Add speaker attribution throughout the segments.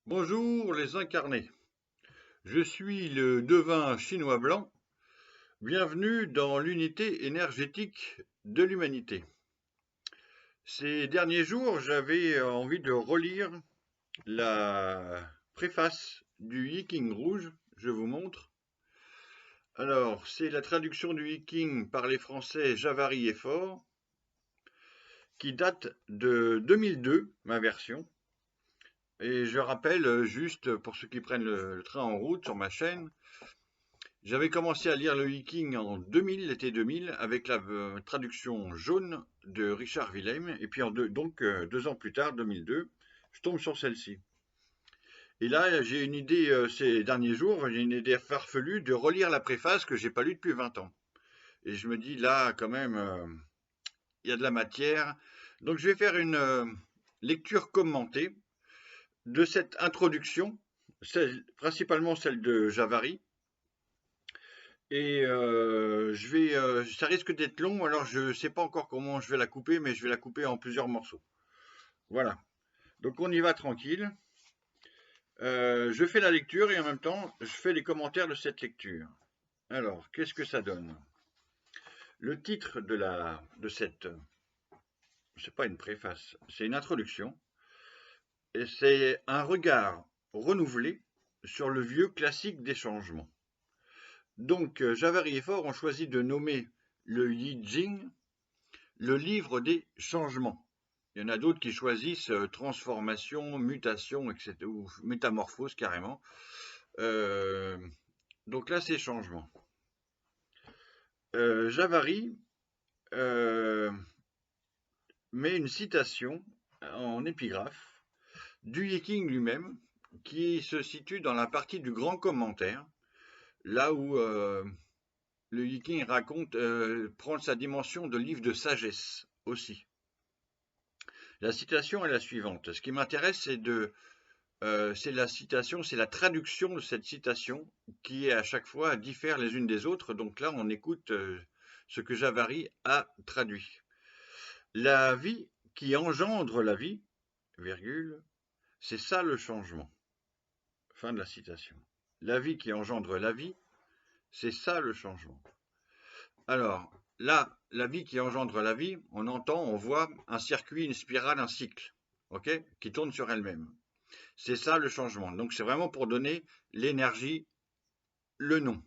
Speaker 1: Bonjour les incarnés, je suis le devin chinois blanc, bienvenue dans l'unité énergétique de l'humanité. Ces derniers jours, j'avais envie de relire la préface du Yiking rouge, je vous montre. Alors, c'est la traduction du Yiking par les Français Javary et Faure, qui date de 2002, ma version. Et je rappelle, juste pour ceux qui prennent le train en route sur ma chaîne, j'avais commencé à lire le Viking en 2000, l'été 2000, avec la traduction jaune de Richard Willem, et puis donc 2 ans plus tard, 2002, je tombe sur celle-ci. Et là, j'ai une idée, ces derniers jours, j'ai une idée farfelue de relire la préface que j'ai pas lue depuis 20 ans. Et je me dis, là, quand même, il y a de la matière. Donc je vais faire une lecture commentée de cette introduction, principalement celle de Javary. Et ça risque d'être long, alors je ne sais pas encore comment je vais la couper, mais je vais la couper en plusieurs morceaux. Voilà. Donc on y va tranquille. Je fais la lecture et en même temps, je fais les commentaires de cette lecture. Alors, qu'est-ce que ça donne? Le titre de cette, c'est pas une préface, c'est une introduction. Et c'est un regard renouvelé sur le vieux classique des changements. Donc, Javary et Faure ont choisi de nommer le Yi Jing le livre des changements. Il y en a d'autres qui choisissent transformation, mutation, etc., ou métamorphose carrément. Donc là, c'est changement. Javary met une citation en épigraphe du Yiking lui-même, qui se situe dans la partie du grand commentaire, là où le Yiking raconte, prend sa dimension de livre de sagesse aussi. La citation est la suivante. Ce qui m'intéresse, c'est la citation, c'est la traduction de cette citation qui est à chaque fois diffère les unes des autres. Donc là, on écoute ce que Javary a traduit. La vie qui engendre la vie, virgule, c'est ça le changement. Fin de la citation. La vie qui engendre la vie, c'est ça le changement. Alors, là, la vie qui engendre la vie, on entend, on voit un circuit, une spirale, un cycle, ok, qui tourne sur elle-même. C'est ça le changement. Donc c'est vraiment pour donner l'énergie, le nom.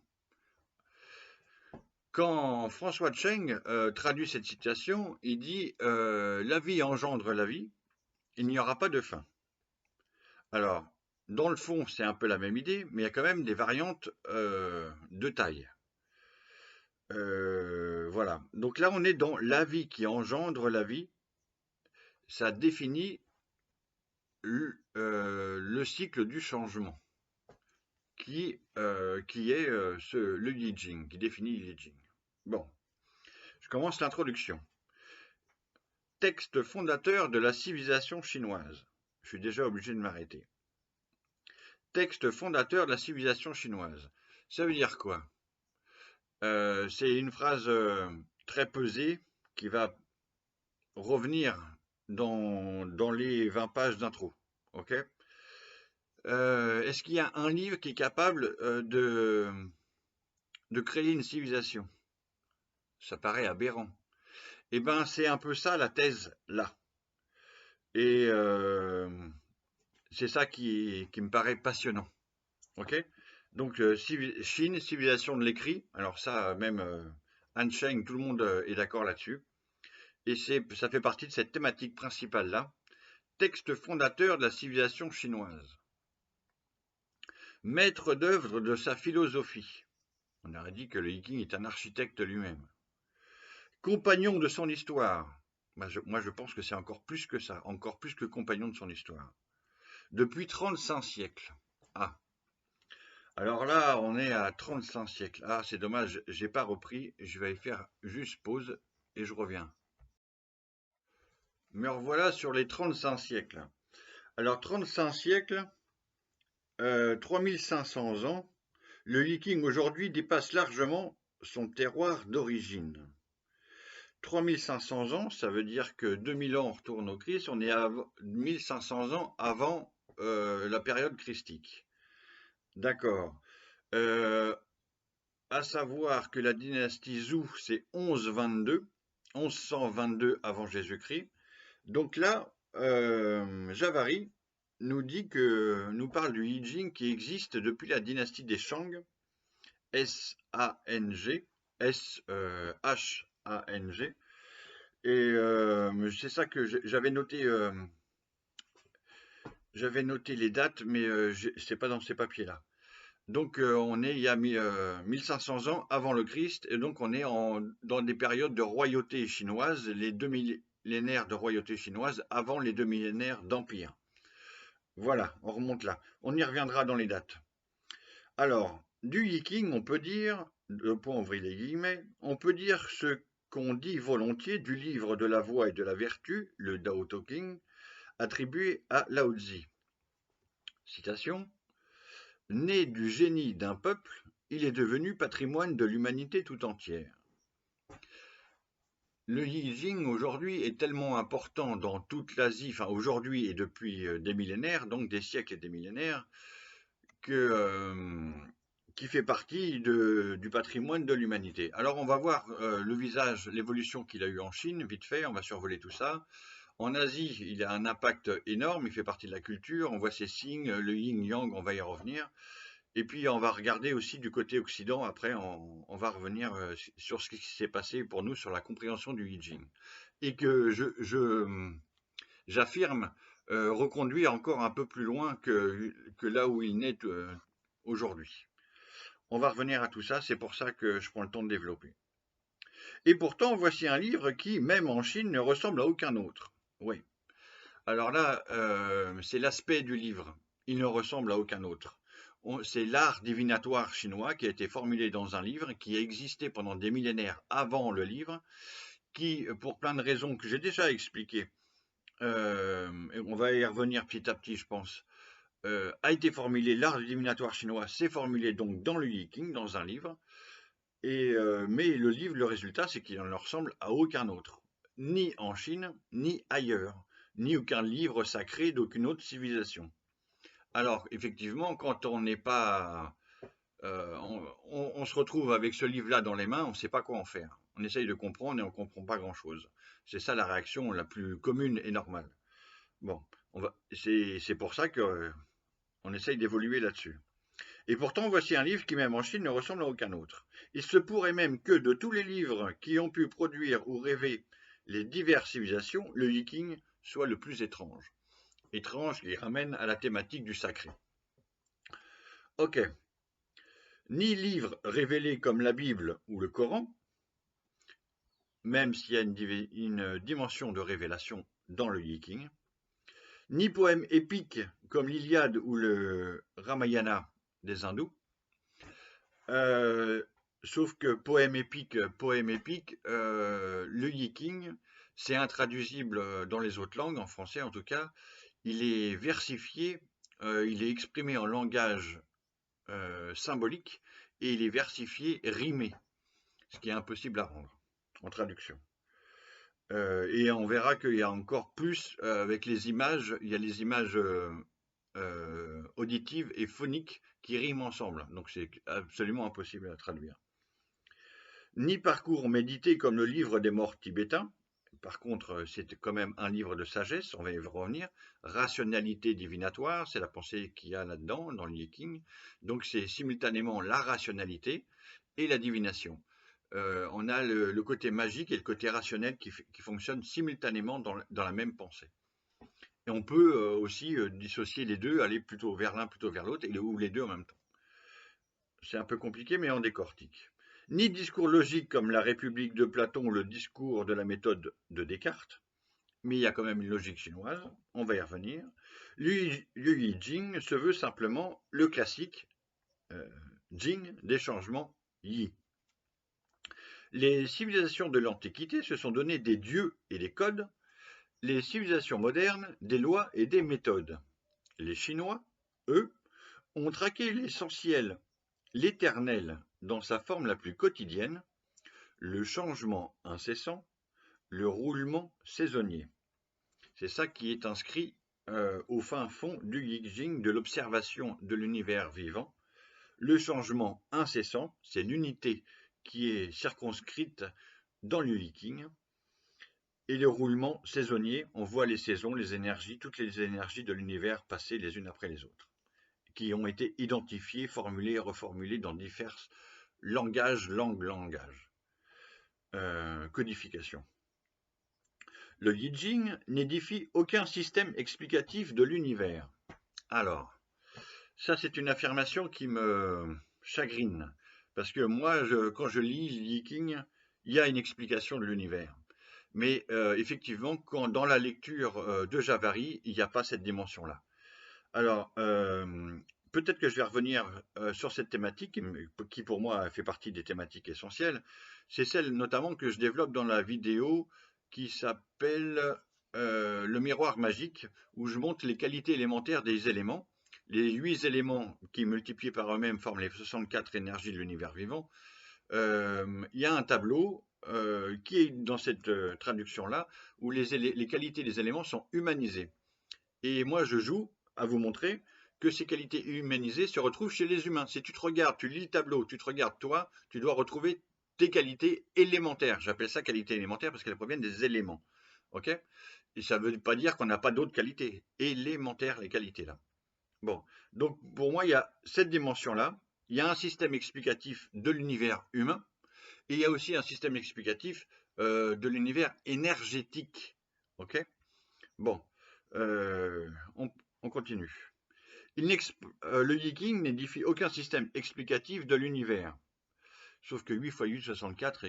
Speaker 1: Quand François Cheng traduit cette citation, il dit la vie engendre la vie, il n'y aura pas de fin. Alors, dans le fond, c'est un peu la même idée, mais il y a quand même des variantes de taille. Voilà. Donc là, on est dans la vie qui engendre la vie. Ça définit le cycle du changement, qui est le Yi Jing, qui définit le Yi Jing. Bon, je commence l'introduction. Texte fondateur de la civilisation chinoise. Je suis déjà obligé de m'arrêter. Texte fondateur de la civilisation chinoise. Ça veut dire quoi? C'est une phrase très pesée qui va revenir dans les 20 pages d'intro. Ok? Est-ce qu'il y a un livre qui est capable de créer une civilisation? Ça paraît aberrant. Eh bien, c'est un peu ça la thèse là. Et c'est ça qui me paraît passionnant. Ok? Donc, Chine, civilisation de l'écrit. Alors ça, même Han Sheng, tout le monde est d'accord là-dessus. Et ça fait partie de cette thématique principale-là. Texte fondateur de la civilisation chinoise. Maître d'œuvre de sa philosophie. On aurait dit que le Yiking est un architecte lui-même. Compagnon de son histoire. Moi, je pense que c'est encore plus que ça, encore plus que compagnon de son histoire. Depuis 35 siècles. Ah. Alors là, on est à 35 siècles. Ah, c'est dommage, j'ai pas repris. Je vais faire juste pause et je reviens. Me revoilà sur les 35 siècles. Alors, 35 siècles, 3500 ans, le Viking aujourd'hui dépasse largement son terroir d'origine. 3500 ans, ça veut dire que 2000 ans on retourne au Christ, on est à 1500 ans avant la période christique. D'accord. À savoir que la dynastie Zhou, c'est 1122 avant Jésus-Christ. Donc là, Javari nous parle du I Ching qui existe depuis la dynastie des Shang, S-A-N-G, S-H-A-N-G. Et c'est ça que j'avais noté les dates, mais c'est pas dans ces papiers-là. Donc on est il y a 1500 ans avant le Christ, et donc on est dans des périodes de royauté chinoise, les 2 millénaires de royauté chinoise avant les 2 millénaires d'empire. Voilà, on remonte là. On y reviendra dans les dates. Alors, du Yiking, on peut dire, le point ouvrir les guillemets, on peut dire ce qu'on dit volontiers du livre de la voie et de la vertu, le Dao Te Ching, attribué à Lao Tzu. Citation. Né du génie d'un peuple, il est devenu patrimoine de l'humanité tout entière. Le I Ching aujourd'hui est tellement important dans toute l'Asie, enfin aujourd'hui et depuis des millénaires, donc des siècles et des millénaires, qui fait partie du patrimoine de l'humanité. Alors on va voir le visage, l'évolution qu'il a eu en Chine, vite fait, on va survoler tout ça. En Asie, il a un impact énorme, il fait partie de la culture, on voit ses signes, le yin-yang, on va y revenir. Et puis on va regarder aussi du côté occident, après on va revenir sur ce qui s'est passé pour nous sur la compréhension du I Ching. Et que j'affirme reconduire encore un peu plus loin que là où il naît aujourd'hui. On va revenir à tout ça, c'est pour ça que je prends le temps de développer. Et pourtant, voici un livre qui, même en Chine, ne ressemble à aucun autre. Oui. Alors là, c'est l'aspect du livre. Il ne ressemble à aucun autre. C'est l'art divinatoire chinois qui a été formulé dans un livre qui a existé pendant des millénaires avant le livre, qui, pour plein de raisons que j'ai déjà expliquées, on va y revenir petit à petit, je pense, a été formulé, l'art divinatoire chinois s'est formulé donc dans le I Ching, dans un livre, mais le livre, le résultat, c'est qu'il ne ressemble à aucun autre, ni en Chine, ni ailleurs, ni aucun livre sacré d'aucune autre civilisation. Alors, effectivement, quand on n'est pas... on se retrouve avec ce livre-là dans les mains, on ne sait pas quoi en faire. On essaye de comprendre et on ne comprend pas grand-chose. C'est ça la réaction la plus commune et normale. Bon, c'est pour ça que on essaye d'évoluer là-dessus. Et pourtant, voici un livre qui, même en Chine, ne ressemble à aucun autre. Il se pourrait même que, de tous les livres qui ont pu produire ou rêver les diverses civilisations, le I Ching soit le plus étrange. Étrange qui ramène à la thématique du sacré. Ok. Ni livre révélé comme la Bible ou le Coran, même s'il y a une dimension de révélation dans le I Ching, ni poème épique comme l'Iliade ou le Ramayana des hindous, sauf que poème épique, le I Ching, c'est intraduisible dans les autres langues, en français en tout cas, il est versifié, il est exprimé en langage symbolique, et il est versifié rimé, ce qui est impossible à rendre en traduction. Et on verra qu'il y a encore plus avec les images, il y a les images auditives et phoniques qui riment ensemble, donc c'est absolument impossible à traduire. Ni parcours médité comme le livre des morts tibétains, par contre c'est quand même un livre de sagesse, on va y revenir, rationalité divinatoire, c'est la pensée qu'il y a là-dedans, dans le I Ching, donc c'est simultanément la rationalité et la divination. On a le côté magique et le côté rationnel qui fonctionnent simultanément dans la même pensée. Et on peut aussi dissocier les deux, aller plutôt vers l'un, plutôt vers l'autre, ou les deux en même temps. C'est un peu compliqué, mais on décortique. Ni discours logique comme la République de Platon ou le discours de la méthode de Descartes, mais il y a quand même une logique chinoise, on va y revenir. Le I Ching se veut simplement le classique Jing des changements Yi. Les civilisations de l'Antiquité se sont donné des dieux et des codes, les civilisations modernes des lois et des méthodes. Les Chinois, eux, ont traqué l'essentiel, l'éternel dans sa forme la plus quotidienne, le changement incessant, le roulement saisonnier. C'est ça qui est inscrit au fin fond du I Ching, de l'observation de l'univers vivant. Le changement incessant, c'est l'unité qui est circonscrite dans le I Ching. Et le roulement saisonnier, on voit les saisons, les énergies, toutes les énergies de l'univers passer les unes après les autres, qui ont été identifiées, formulées et reformulées dans divers langages, codification. Le I Ching n'édifie aucun système explicatif de l'univers. Alors, ça c'est une affirmation qui me chagrine, parce que moi, quand je lis l'I Ching, il y a une explication de l'univers. Mais effectivement, dans la lecture de Javari, il n'y a pas cette dimension-là. Alors, peut-être que je vais revenir sur cette thématique, qui pour moi fait partie des thématiques essentielles. C'est celle notamment que je développe dans la vidéo qui s'appelle le miroir magique, où je montre les qualités élémentaires des éléments. Les 8 éléments qui, multipliés par eux-mêmes, forment les 64 énergies de l'univers vivant. Il y a un tableau qui est dans cette traduction-là, où les qualités des éléments sont humanisées. Et moi, je joue à vous montrer que ces qualités humanisées se retrouvent chez les humains. Si tu te regardes, tu lis le tableau, tu te regardes toi, tu dois retrouver tes qualités élémentaires. J'appelle ça qualité élémentaire parce qu'elles proviennent des éléments. Ok? Et ça ne veut pas dire qu'on n'a pas d'autres qualités. Élémentaires, les qualités là. Bon, donc pour moi, il y a cette dimension-là. Il y a un système explicatif de l'univers humain. Et il y a aussi un système explicatif de l'univers énergétique. Ok? Bon, on continue. Le I Ching n'édifie aucun système explicatif de l'univers. Sauf que 8 fois 8, 64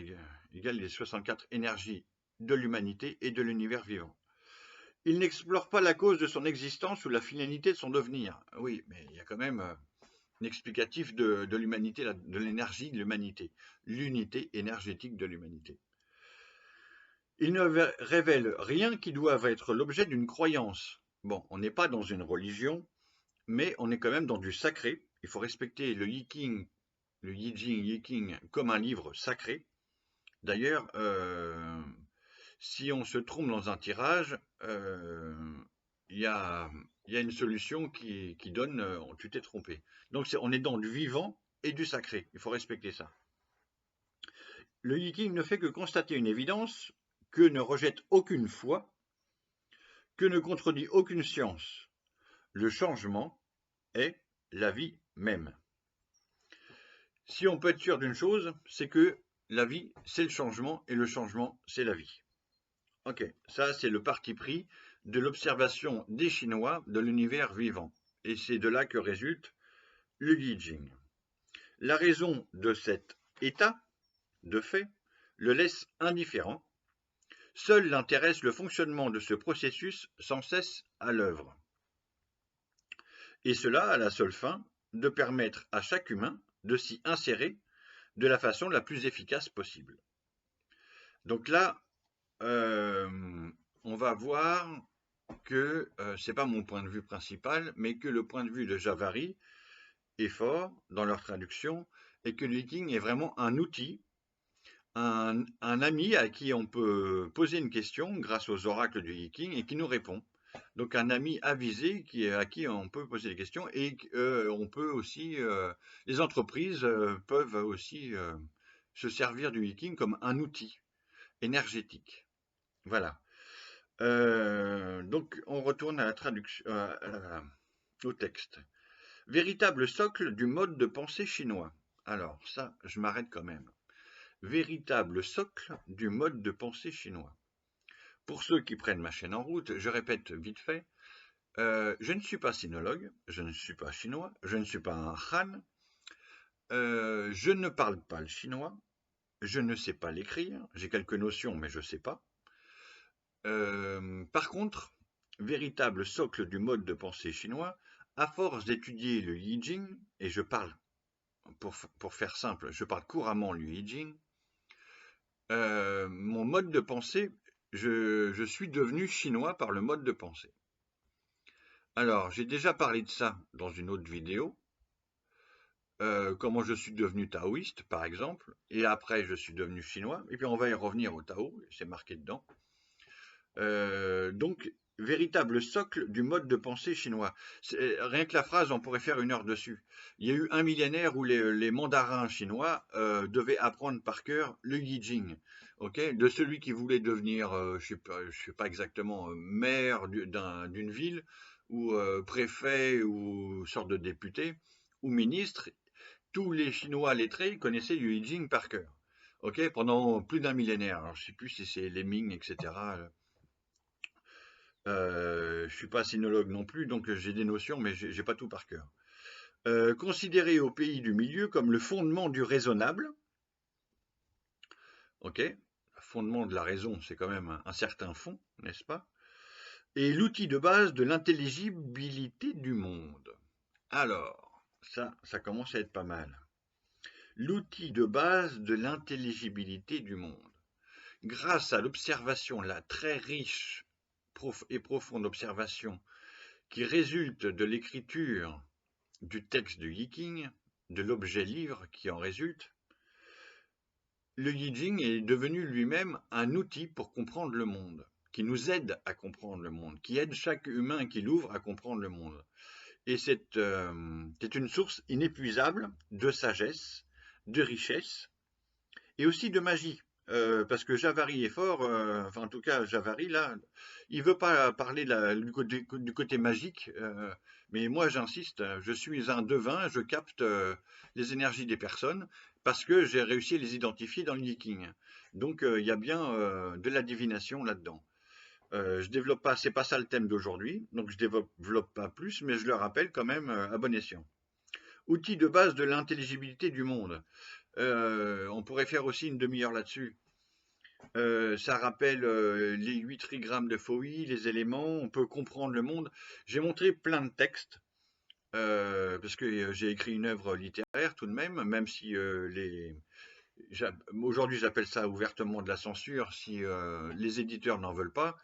Speaker 1: égale les 64 énergies de l'humanité et de l'univers vivant. Il n'explore pas la cause de son existence ou la finalité de son devenir. Oui, mais il y a quand même un explicatif de l'humanité, de l'énergie de l'humanité, l'unité énergétique de l'humanité. Il ne révèle rien qui doive être l'objet d'une croyance. Bon, on n'est pas dans une religion, mais on est quand même dans du sacré. Il faut respecter le I Ching, le I Ching, comme un livre sacré. D'ailleurs, si on se trompe dans un tirage, il y a une solution qui donne tu t'es trompé. Donc on est dans du vivant et du sacré. Il faut respecter ça. Le I Ching ne fait que constater une évidence, que ne rejette aucune foi, que ne contredit aucune science. Le changement est la vie même. Si on peut être sûr d'une chose, c'est que la vie, c'est le changement, et le changement, c'est la vie. Ok, ça c'est le parti pris de l'observation des Chinois de l'univers vivant. Et c'est de là que résulte le I Ching. La raison de cet état de fait le laisse indifférent. Seul l'intéresse le fonctionnement de ce processus sans cesse à l'œuvre. Et cela à la seule fin de permettre à chaque humain de s'y insérer de la façon la plus efficace possible. Donc là, on va voir que ce n'est pas mon point de vue principal, mais que le point de vue de Javari est fort dans leur traduction, et que le I Ching est vraiment un outil, un ami à qui on peut poser une question grâce aux oracles du I Ching et qui nous répond. Donc un ami avisé à qui on peut poser des questions, et on peut aussi, les entreprises peuvent aussi se servir du I Ching comme un outil énergétique. Voilà. Donc on retourne à la traduction, au texte. Véritable socle du mode de pensée chinois. Alors ça, je m'arrête quand même. Véritable socle du mode de pensée chinois. Pour ceux qui prennent ma chaîne en route, je répète vite fait, je ne suis pas sinologue, je ne suis pas chinois, je ne suis pas un Han, je ne parle pas le chinois, je ne sais pas l'écrire, j'ai quelques notions mais je ne sais pas. Par contre, véritable socle du mode de pensée chinois, à force d'étudier le I Ching, et je parle, pour faire simple, je parle couramment le I Ching, mon mode de pensée, je suis devenu chinois par le mode de pensée. Alors, j'ai déjà parlé de ça dans une autre vidéo, comment je suis devenu taoïste, par exemple, et après je suis devenu chinois, et puis on va y revenir au Tao, c'est marqué dedans. Donc, véritable socle du mode de pensée chinois. Rien que la phrase, on pourrait faire 1 heure dessus. Il y a eu un millénaire où les mandarins chinois devaient apprendre par cœur le Yi Jing, de celui qui voulait devenir, je sais pas exactement, maire d'une ville, ou préfet, ou sorte de député, ou ministre. Tous les Chinois lettrés connaissaient le Yi Jing par cœur, pendant plus d'un millénaire. Alors, je sais plus si c'est les Ming, etc. Je suis pas sinologue non plus, donc j'ai des notions, mais j'ai pas tout par cœur. Considéré au pays du milieu comme le fondement du raisonnable, le fondement de la raison, c'est quand même un certain fond, n'est-ce pas? Et l'outil de base de l'intelligibilité du monde. Alors, ça commence à être pas mal. L'outil de base de l'intelligibilité du monde. Grâce à l'observation, la très riche et profonde observation qui résulte de l'écriture du texte du Yi Jing, de l'objet livre qui en résulte, le Yi Jing est devenu lui-même un outil pour comprendre le monde, qui nous aide à comprendre le monde, qui aide chaque humain qui l'ouvre à comprendre le monde. Et c'est une source inépuisable de sagesse, de richesse et aussi de magie. Parce que Javary est fort, en tout cas Javary là, il veut pas parler du côté magique, mais moi j'insiste, je suis un devin, je capte les énergies des personnes parce que j'ai réussi à les identifier dans le Yiking. Donc il y a bien de la divination là-dedans. Je développe pas, c'est pas ça le thème d'aujourd'hui, donc je développe pas plus, mais je le rappelle quand même à bon escient. Outil de base de l'intelligibilité du monde. On pourrait faire aussi une demi-heure là-dessus. Ça rappelle les 8 trigrammes de Fowey, les éléments, on peut comprendre le monde. J'ai montré plein de textes, parce que j'ai écrit une œuvre littéraire tout de même si aujourd'hui j'appelle ça ouvertement de la censure, si les éditeurs n'en veulent pas.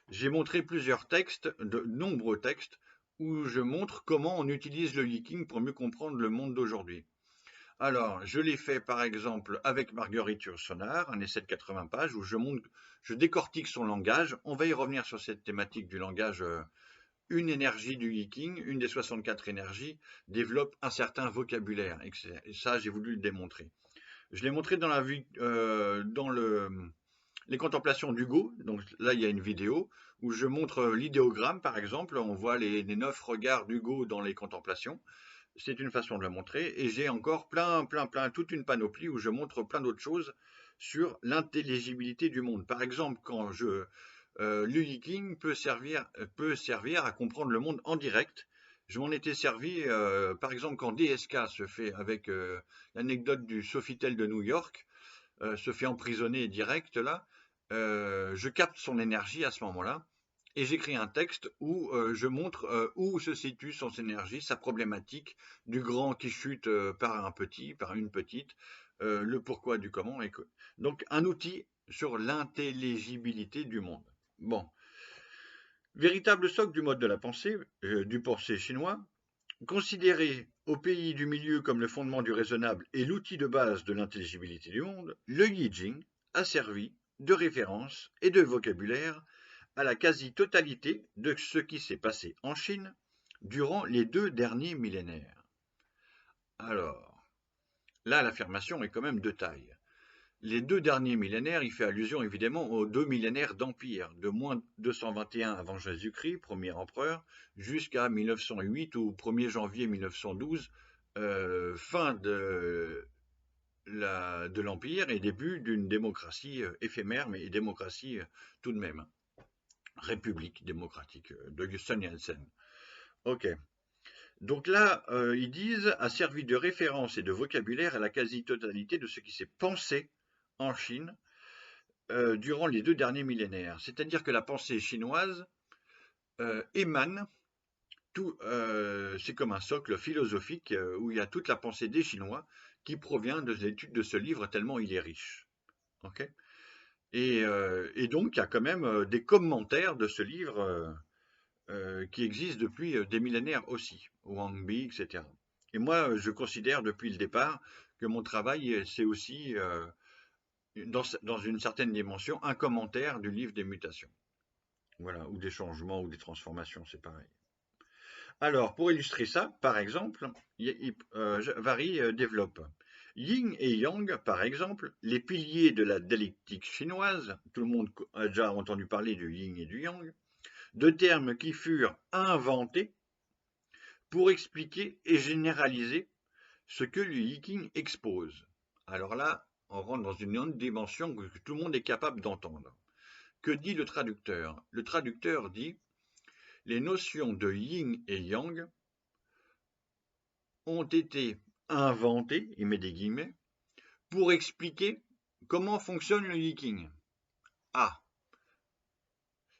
Speaker 1: J'ai montré plusieurs textes, de nombreux textes, où je montre comment on utilise le Yiking pour mieux comprendre le monde d'aujourd'hui. Alors, je l'ai fait par exemple avec Marguerite Yourcenar, un essai de 80 pages, où je décortique son langage. On va y revenir sur cette thématique du langage. Une énergie du Yiking, une des 64 énergies, développe un certain vocabulaire. Et ça, j'ai voulu le démontrer. Je l'ai montré dans les contemplations d'Hugo. Donc là, il y a une vidéo où je montre l'idéogramme, par exemple. On voit les 9 regards d'Hugo dans les contemplations. C'est une façon de le montrer. Et j'ai encore toute une panoplie où je montre plein d'autres choses sur l'intelligibilité du monde. Par exemple, le Yiking peut servir à comprendre le monde en direct. Je m'en étais servi, par exemple, quand DSK se fait, avec l'anecdote du Sofitel de New York, se fait emprisonner direct là, je capte son énergie à ce moment-là, et j'écris un texte où je montre où se situe son énergie, sa problématique, du grand qui chute par une petite, le pourquoi du comment. Donc un outil sur l'intelligibilité du monde. Bon. Véritable socle du mode de la pensée, du pensée chinois, considéré au pays du milieu comme le fondement du raisonnable et l'outil de base de l'intelligibilité du monde, le Yi Jing a servi de référence et de vocabulaire à la quasi-totalité de ce qui s'est passé en Chine durant les 2 derniers millénaires. Alors, là, l'affirmation est quand même de taille. Les 2 derniers millénaires, il fait allusion évidemment aux 2 millénaires d'empire, de moins 221 avant Jésus-Christ, premier empereur, jusqu'à 1908 ou 1er janvier 1912, fin de l'empire et début d'une démocratie éphémère, mais démocratie tout de même. République démocratique de Sun Yat-sen. Ok. Donc là, ils disent, a servi de référence et de vocabulaire à la quasi-totalité de ce qui s'est pensé en Chine durant les 2 derniers millénaires. C'est-à-dire que la pensée chinoise émane, c'est comme un socle philosophique où il y a toute la pensée des Chinois qui provient de l'étude de ce livre tellement il est riche. Okay, et donc il y a quand même des commentaires de ce livre qui existent depuis des millénaires aussi, Wang Bi, etc. Et moi, je considère depuis le départ que mon travail, c'est aussi dans une certaine dimension, un commentaire du livre des mutations. Voilà, ou des changements ou des transformations, c'est pareil. Alors, pour illustrer ça, par exemple, Vary développe Yin et Yang, par exemple, les piliers de la dialectique chinoise, tout le monde a déjà entendu parler du Yin et du Yang, deux termes qui furent inventés pour expliquer et généraliser ce que le Yiking expose. Alors là, on rentre dans une autre dimension que tout le monde est capable d'entendre. Que dit le traducteur? Le traducteur dit: les notions de yin et yang ont été inventées, il met des guillemets, pour expliquer comment fonctionne le Yiking. Ah,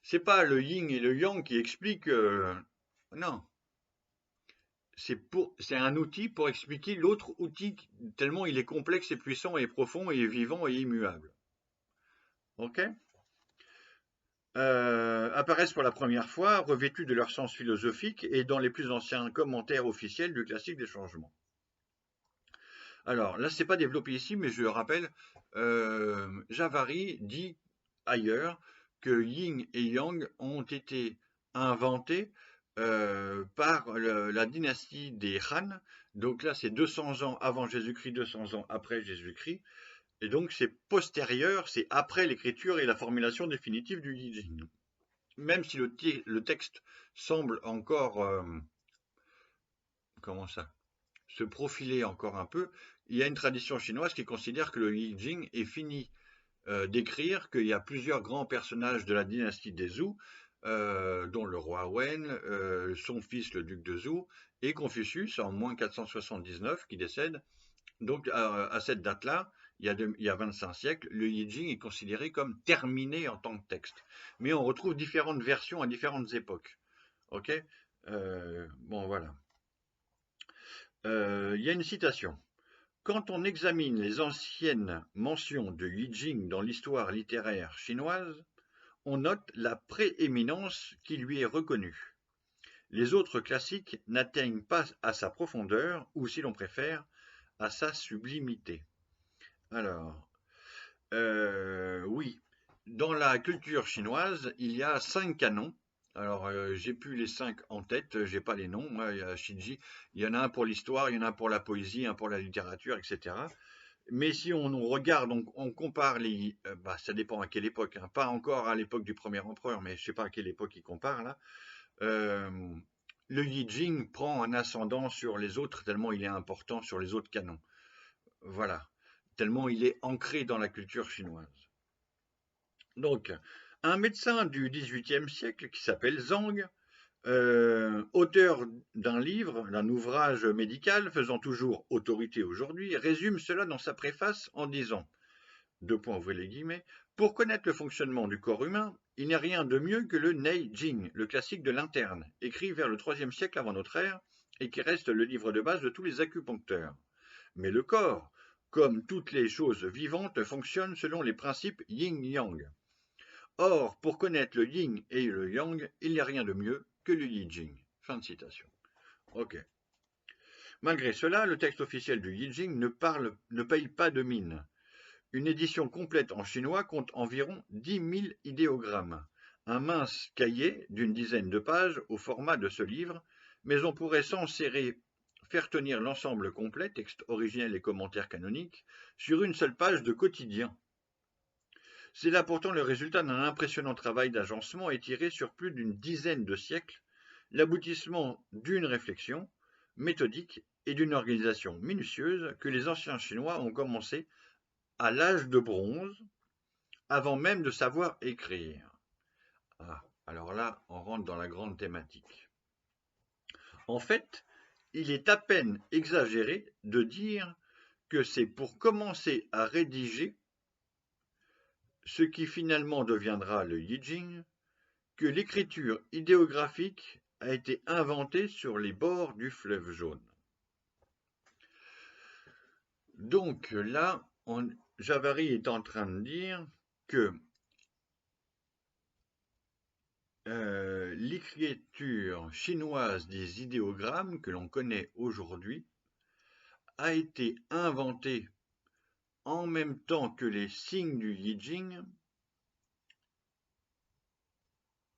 Speaker 1: c'est pas le yin et le yang qui expliquent. Non, c'est un outil pour expliquer l'autre outil, tellement il est complexe et puissant et profond et vivant et immuable. Ok? Apparaissent pour la première fois revêtus de leur sens philosophique et dans les plus anciens commentaires officiels du classique des changements. Alors là, c'est pas développé ici, mais je le rappelle, Javary dit ailleurs que Yin et Yang ont été inventés par la dynastie des Han. Donc là, c'est 200 ans avant Jésus-Christ, 200 ans après Jésus-Christ. Et donc c'est postérieur, c'est après l'écriture et la formulation définitive du Yi. Même si le texte semble encore, comment ça, se profiler encore un peu, il y a une tradition chinoise qui considère que le Yi Jing est fini d'écrire, qu'il y a plusieurs grands personnages de la dynastie des Zhou, dont le roi Wen, son fils le duc de Zhou, et Confucius en moins 479 qui décède. Donc à cette date-là, il y a 25 siècles, le Yi Jing est considéré comme terminé en tant que texte. Mais on retrouve différentes versions à différentes époques. Ok? Bon, voilà. Il y a une citation. Quand on examine les anciennes mentions de Yi Jing dans l'histoire littéraire chinoise, on note la prééminence qui lui est reconnue. Les autres classiques n'atteignent pas à sa profondeur, ou si l'on préfère, à sa sublimité. Alors, oui, dans la culture chinoise, il y a 5 canons. Alors, j'ai plus les 5 en tête, j'ai pas les noms. Moi, il y a Shinji, il y en a un pour l'histoire, il y en a un pour la poésie, un pour la littérature, etc. Mais si on regarde, on compare les, ça dépend à quelle époque, hein. Pas encore à l'époque du premier empereur, mais je sais pas à quelle époque il compare là. Euh, le Yi Jing prend un ascendant sur les autres tellement il est important sur les autres canons. Voilà, tellement il est ancré dans la culture chinoise. Donc, un médecin du XVIIIe siècle qui s'appelle Zhang, auteur d'un livre, d'un ouvrage médical faisant toujours autorité aujourd'hui, résume cela dans sa préface en disant, deux points ouvrez les guillemets, pour connaître le fonctionnement du corps humain, il n'y a rien de mieux que le Nei Jing, le classique de l'interne, écrit vers le IIIe siècle avant notre ère, et qui reste le livre de base de tous les acupuncteurs. Mais le corps, comme toutes les choses vivantes, fonctionne selon les principes yin-yang. Or, pour connaître le yin et le yang, il n'y a rien de mieux que le Yi Jing. Fin de citation. Ok. Malgré cela, le texte officiel du Yi Jing ne paye pas de mine. Une édition complète en chinois compte environ 10 000 idéogrammes. Un mince cahier d'une dizaine de pages au format de ce livre, mais on pourrait sans serrer faire tenir l'ensemble complet, texte originel et commentaires canoniques, sur une seule page de quotidien. C'est là pourtant le résultat d'un impressionnant travail d'agencement étiré sur plus d'une dizaine de siècles, l'aboutissement d'une réflexion méthodique et d'une organisation minutieuse que les anciens Chinois ont commencé à l'âge de bronze, avant même de savoir écrire. Ah, alors là, on rentre dans la grande thématique. En fait, il est à peine exagéré de dire que c'est pour commencer à rédiger ce qui finalement deviendra le Yi Jing, que l'écriture idéographique a été inventée sur les bords du fleuve jaune. Donc là, Javary est en train de dire que l'écriture chinoise des idéogrammes que l'on connaît aujourd'hui a été inventée en même temps que les signes du Yi Jing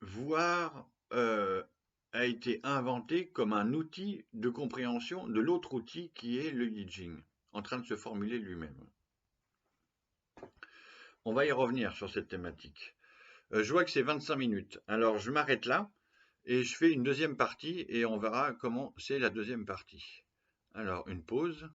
Speaker 1: voir a été inventé comme un outil de compréhension de l'autre outil qui est le I Ching, en train de se formuler lui-même. On va y revenir sur cette thématique. Je vois que c'est 25 minutes, alors je m'arrête là et je fais une deuxième partie et on verra comment c'est la deuxième partie. Alors, une pause.